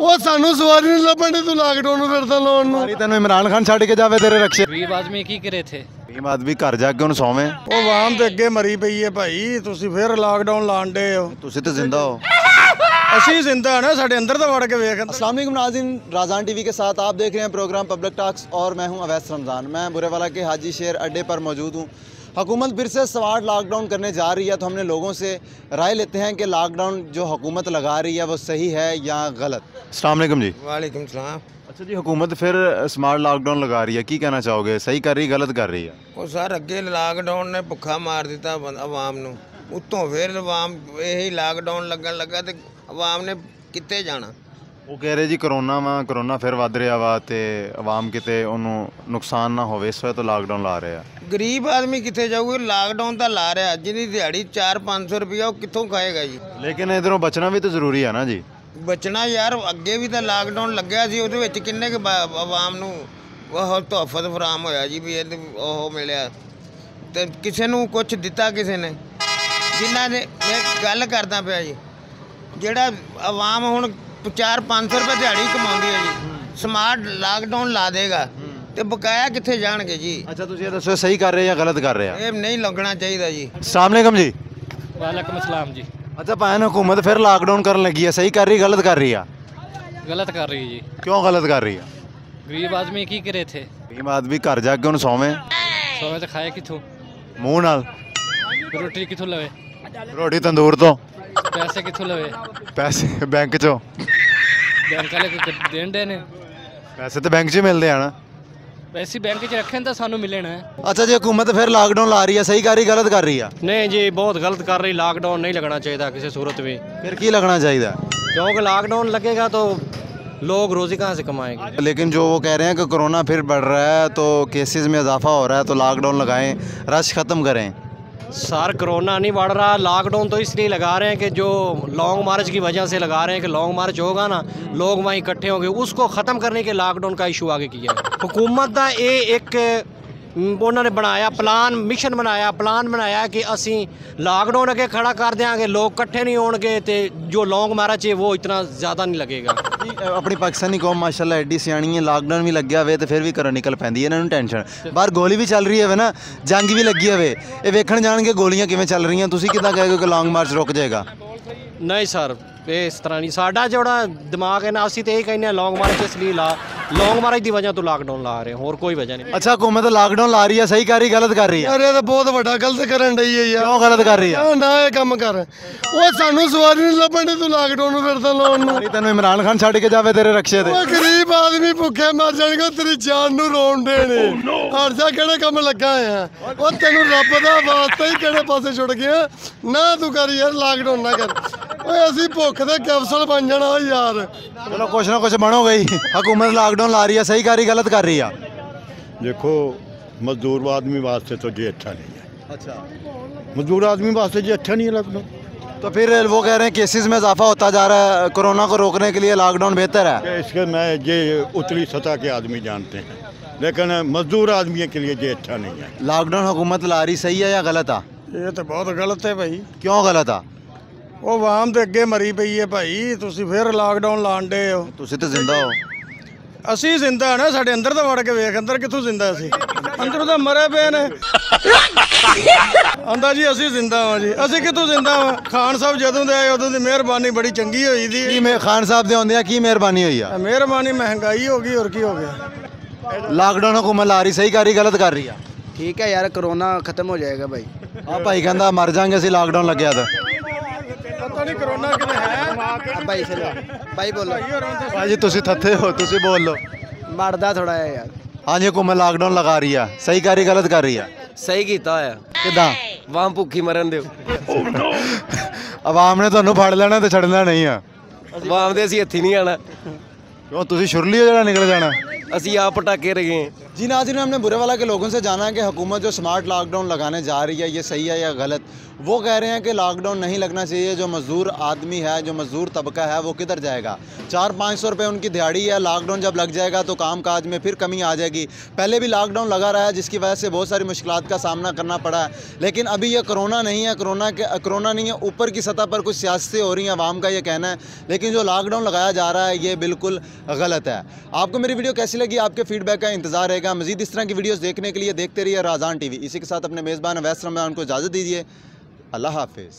ਉਹ ਸਾਨੂੰ ਸਵਾਰੀ ਨਹੀਂ ਲੱਭਣ ਦੀ ਤੂੰ ਲਾਕਡਾਊਨ ਨੂੰ ਫਿਰਦਾ ਲਾਉਣ ਨੂੰ ਸਾਰੀ ਤੈਨੂੰ ਇਮਰਾਨ ਖਾਨ ਛੱਡ ਕੇ ਜਾਵੇ ਤੇਰੇ ਰਕਸ਼ੇ गरीब आदमी की करे थे ਗਰੀਬ ਆਦਮੀ ਘਰ ਜਾ ਕੇ ਉਹਨੂੰ ਸੌਵੇਂ ਉਹ ਆਵਾਮ ਦੇ ਅੱਗੇ ਮਰੀ ਪਈ ਹੈ ਭਾਈ ਤੁਸੀਂ ਫਿਰ ਲਾਕਡਾਊਨ ਲਾਣ ਡੇ ਹੋ ਤੁਸੀਂ ਤੇ ਜ਼ਿੰਦਾ ਹੋ ਅਸੀਂ ਜ਼ਿੰਦਾ ਨਾ ਸਾਡੇ ਅੰਦਰ ਤਾਂ ਵੜ ਕੇ ਵੇਖ अस्सलाम वालेकुम नाज़रीन, राज़ान टीवी के साथ आप देख रहे हैं प्रोग्राम पब्लिक टॉक्स और मैं हूं अवैस रमज़ान। मैं बुरेवाला के हाजी शेर अड्डे पर मौजूद हूं। हुकूमत फिर से स्मार्ट लॉकडाउन करने जा रही है, तो हमने लोगों से राय लेते हैं कि लॉकडाउन जो हुकूमत लगा रही है वो सही है या गलत। अस्सलाम वालेकुम जी। वालेकुम सलाम। अच्छा जी, हुकूमत फिर स्मार्ट लॉकडाउन लगा रही है, की कहना चाहोगे, सही कर रही गलत कर रही है? ਉਹ ਸਰ ਅੱਗੇ ਲਾਕਡਾਊਨ ਨੇ ਭੁੱਖਾ ਮਾਰ ਦਿੱਤਾ ਆਵਾਮ ਨੂੰ, ਉੱਤੋਂ ਫਿਰ ਆਵਾਮ ਇਹੀ ਲਾਕਡਾਊਨ ਲੱਗਣ ਲੱਗਾ ਤੇ ਆਵਾਮ ਨੇ ਕਿੱਥੇ ਜਾਣਾ। ਉਹ ਕਹਿ ਰਹੇ ਜੀ ਕਰੋਨਾ ਫਿਰ ਵੱਧ ਰਿਹਾ ਵਾ ਤੇ ਆਵਾਮ ਕਿਤੇ ਉਹਨੂੰ ਨੁਕਸਾਨ ਨਾ ਹੋਵੇ, ਇਸ ਵਜ੍ਹਾ ਤੋਂ ਲਾਕਡਾਊਨ ਲਾ ਰਹੇ ਆ। ਗਰੀਬ ਆਦਮੀ ਕਿੱਥੇ ਜਾਊਗਾ? ਲਾਕਡਾਊਨ ਤਾਂ ਲਾ ਰਿਹਾ, ਜਿਹਦੀ ਦਿਹਾੜੀ 400-500 ਰੁਪਇਆ ਉਹ ਕਿੱਥੋਂ ਖਾਏਗਾ ਜੀ। ਲੇਕਿਨ ਇਧਰੋਂ ਬਚਣਾ ਵੀ ਤਾਂ ਜ਼ਰੂਰੀ ਹੈ ਨਾ ਜੀ। ਬਚਣਾ ਯਾਰ, ਅੱਗੇ ਵੀ ਤਾਂ ਲਾਕਡਾਊਨ ਲੱਗਿਆ ਸੀ, ਉਹਦੇ ਵਿੱਚ ਕਿੰਨੇ ਕੁ ਆਵਾਮ ਨੂੰ ਉਹ ਤੋਹਫਤ ਫਰਾਹਮ ਹੋਇਆ ਜੀ, ਵੀ ਇਹ ਉਹ ਮਿਲਿਆ ਤੇ ਕਿਸੇ ਨੂੰ ਕੁਝ ਦਿੱਤਾ ਕਿਸੇ ਨੇ। ਜਿਨ੍ਹਾਂ ਨੇ ਮੈਂ ਗੱਲ ਕਰਦਾ ਪਿਆ ਜੀ, ਜਿਹੜਾ ਆਵਾਮ ਹੁਣ 400-500 ਰੁਪਏ ਦਿਹਾੜੀ ਕਮਾਉਂਦੀ ਹੈ ਜੀ, ਸਮਾਰਟ ਲਾਕਡਾਊਨ ਲਾ ਦੇਗਾ ਤੇ ਬਕਾਇਆ ਕਿੱਥੇ ਜਾਣਗੇ ਜੀ। ਅੱਛਾ ਤੁਸੀਂ ਇਹ ਦੱਸੋ ਸਹੀ ਕਰ ਰਹੇ ਜਾਂ ਗਲਤ ਕਰ ਰਹੇ ਆ? ਇਹ ਨਹੀਂ ਲੱਗਣਾ ਚਾਹੀਦਾ ਜੀ। अस्सलाम वालेकुम जी। वालेकुम अस्सलाम जी। अच्छा भैन, हुकूमत फिर लॉकडाउन करने लगी है, सही कर रही गलत कर रही है? गलत कर रही है जी। क्यों गलत कर रही है? गरीब आदमी की करे थे गरीब आदमी घर जाके ਉਹਨੂੰ ਸੌਵੇਂ सोवे तो खाए किथों, ਮੂੰਹ ਨਾਲ, रोटी किथों लवे, ਰੋਟੀ ਤੰਦੂਰ ਤੋਂ, पैसे किथों लवे, ਪੈਸੇ ਬੈਂਕ ਚੋਂ। बैंक वाले को देन देने ਪੈਸੇ ਤਾਂ ਬੈਂਕ 'ਚ ਹੀ ਮਿਲਦੇ ਆ ਨਾ। पैसे बैंक च रखे तो सानू मिले ना। ਅੱਛਾ ਜੀ, हुकूमत फिर लॉकडाउन ला रही है, सही कर रही गलत कर रही है? नहीं जी, बहुत गलत कर रही। लॉकडाउन नहीं लगना चाहिए किसी सूरत में, फिर की लगना चाहिए? क्योंकि लॉकडाउन लगेगा तो लोग रोज़ी कहाँ से कमाएंगे। लेकिन जो वो कह रहे हैं कि कोरोना फिर बढ़ रहा है तो केसेस में इजाफा हो रहा है, तो लॉकडाउन लगाएं, रश ख़त्म करें। सर कोरोना नहीं बढ़ रहा, लॉकडाउन तो इसलिए लगा रहे हैं कि जो लॉन्ग मार्च की वजह से लगा रहे हैं कि लॉन्ग मार्च होगा ना, लोग वहीं इकट्ठे होंगे, उसको ख़त्म करने के लॉकडाउन का इशू आगे किया है हुकूमत का। ये एक उन्होंने बनाया प्लान, मिशन बनाया कि असी लॉकडाउन अगे खड़ा कर देंगे, लोग इकट्ठे नहीं होंगे तो जो लॉन्ग मार्च है वो इतना ज़्यादा नहीं लगेगा। अपनी पाकिस्तानी कौम माशाल्लाह एडी सियाणी है, लॉकडाउन भी लग गया वे तो फिर भी घरों निकल पैंदी है, इन्होंने टेंशन। बाहर गोली भी चल रही है ना, जंग भी लगी है, ये वेखण जाणगे गोलियां किवें चल रही हैं, तुसीं किदां कहोगे कि लॉन्ग मार्च रुक जाएगा? नहीं सर, ये इस तरह नहीं, साडा जोड़ा दिमाग है ना, असी तो यही कहने लॉन्ग मार्च इसलिए लॉन्ग मार्च की वजह तो लॉकडाउन ला रहे हैं, और कोई वजह नहीं। अच्छा, हुकूमत लॉकडाउन ला रही है, सही कर रही गलत कर रही है? ਯਾਰ ਇਹ ਤਾਂ ਬਹੁਤ ਵੱਡਾ ਗਲਤ ਕਰਨ ਡਈ ਹੈ ਯਾਰ। क्यों गलत कर रही है? ਨਾ ਇਹ ਕੰਮ ਕਰ, ਉਹ ਸਾਨੂੰ ਸਵਾਰੀ ਨਹੀਂ ਲੱਭਣ ਦੀ ਤੂੰ ਲਾਕਡਾਊਨ ਨੂੰ ਫਿਰਦਾ ਲਾਉਣ ਨੂੰ। ਸਾਰੀ ਤੈਨੂੰ ਇਮਰਾਨ ਖਾਨ ਛੱਡ ਕੇ ਜਾਵੇ ਤੇਰੇ ਰਕਸ਼ੇ ਤੇ। ਉਹ ਗਰੀਬ ਆਦਮੀ ਭੁੱਖੇ ਮਰ ਜਾਣਗੇ, ਤੇਰੀ ਜਾਨ ਨੂੰ ਰੋਣ ਦੇਣੇ। ਹਰ ਜਾ ਕਿਹੜੇ ਕੰਮ ਲੱਗਾ ਆ, ਉਹ ਤੈਨੂੰ ਰੱਬ ਦਾ ਵਾਸਤਾ ਹੀ ਕਿਹੜੇ ਪਾਸੇ ਛੁੱਟ ਗਿਆ ਨਾ, ਤੂੰ ਕਰ ਯਾਰ ਲਾਕਡਾਊਨ ਨਾ ਕਰ। ਓਏ ਅਸੀਂ ਭੁੱਖ ਦੇ ਕੈਪਸੂਲ ਬਣ ਜਾਣਾ ਯਾਰ। चलो कुछ ना कुछ बनो गई। हुकूमत लॉकडाउन ला रही है, सही कर रही गलत कर रही है? देखो, मजदूर आदमी वास्ते तो ये अच्छा नहीं है। अच्छा, मजदूर आदमी वास्ते ये अच्छा नहीं है लॉकडाउन। तो फिर वो कह रहे हैं केसेस में इजाफा होता जा रहा है, कोरोना को रोकने के लिए लॉकडाउन बेहतर है। कि इसके मैं ये उतली सतह के आदमी जानते हैं, लेकिन मजदूर आदमी के लिए ये अच्छा नहीं है। लॉकडाउन हुकूमत ला रही सही है या गलत है? ਇਹ ਤਾਂ ਬਹੁਤ ਗਲਤ ਹੈ ਭਾਈ। क्यों गलत है? ਉਹ ਆਵਾਮ ਦੇ ਅੱਗੇ ਮਰੀ ਪਈ ਹੈ ਭਾਈ, ਤੁਸੀਂ ਫਿਰ ਲਾਕਡਾਊਨ ਲਾਣ ਡੇ ਹੋ। तुसी तो जिंदा हो। ਅਸੀਂ ਜ਼ਿੰਦਾ ਨਾ, ਸਾਡੇ ਅੰਦਰ ਤਾਂ ਵੜ ਕੇ ਵੇਖ, ਅੰਦਰ ਕਿੱਥੋਂ ਜ਼ਿੰਦਾ ਅਸੀਂ? ਅੰਦਰ ਤਾਂ ਮਰੇ ਪਏ ਨੇ। ਆਂਦਾ ਜੀ ਅਸੀਂ ਜ਼ਿੰਦਾ ਹਾਂ ਜੀ, ਅਸੀਂ ਕਿੱਥੋਂ ਜ਼ਿੰਦਾ ਹਾਂ? ਖਾਨ ਸਾਹਿਬ ਜਦੋਂ ਦੇ ਆਏ ਉਦੋਂ ਦੀ ਮਿਹਰਬਾਨੀ ਬੜੀ ਚੰਗੀ ਹੋਈ ਦੀ। की मैं खान साहब दे होंदे की मेहरबानी हुई है? ਮਿਹਰਬਾਨੀ, ਮਹਿੰਗਾਈ ਹੋ ਗਈ, ਹੋਰ ਕੀ ਹੋ ਗਿਆ? लॉकडाउन हुकूमत ला रही, सही कर रही गलत कर रही है? ठीक है यार, कोरोना खत्म हो जाएगा भाई। आ भाई कहंदा मर जाएंगे ਅਸੀਂ लॉकडाउन ਲੱਗਿਆ ਤਾਂ। ਪਤਾ ਨਹੀਂ ਕਰੋਨਾ ਕਿਤੇ ਹੈ। भाई चलो भाई बोलो, ਭਾਜੀ ਤੁਸੀਂ ਥੱਥੇ ਹੋ, ਤੁਸੀਂ ਬੋਲ ਲਓ। मरदा थोड़ा है यार। हाँ जी, हुकूमत लॉकडाउन लगा रही है, सही कर रही गलत कर रही है? सही किया है, ਕਿਦਾਂ? वहाँ भुखी मरन दो, ਆਵਾਮ ਨੇ ਤੁਹਾਨੂੰ ਫੜ ਲੈਣਾ ਤੇ ਛੱਡਣਾ ਨਹੀਂ ਆ। वहाँ दे असी हथी नहीं आना, ਕਿਉਂ ਤੁਸੀਂ ਸ਼ੁਰਲੀ ਹੋ ਜਿਹੜਾ ਨਿਕਲ ਜਾਣਾ? असी आप पटाके रहे हैं। जी नाज़रीन, हमने बुरेवाला के लोगों से जाना है कि हुकूमत जो स्मार्ट लॉकडाउन लगाने जा रही है ये सही है या गलत। वो कह रहे हैं कि लॉकडाउन नहीं लगना चाहिए। जो मज़दूर आदमी है, जो मज़दूर तबका है, वो किधर जाएगा? 400-500 रुपये उनकी दिहाड़ी है। लॉकडाउन जब लग जाएगा तो काम काज में फिर कमी आ जाएगी। पहले भी लॉकडाउन लगा रहा है जिसकी वजह से बहुत सारी मुश्किलात का सामना करना पड़ा है, लेकिन अभी ये कोरोना नहीं है, कोरोना नहीं है, ऊपर की सतह पर कुछ सियासतें हो रही हैं, आवाम का ये कहना है। लेकिन जो लॉकडाउन लगाया जा रहा है ये बिल्कुल गलत है। आपको मेरी वीडियो कैसी लगी? आपके फीडबैक का इंतजार रहेगा। मज़ीद इस तरह की वीडियोस देखने के लिए देखते रहिए राज़ान टीवी। इसी के साथ अपने मेज़बान अवैस रमज़ान को इजाज़त दीजिए। अल्लाह हाफिज़।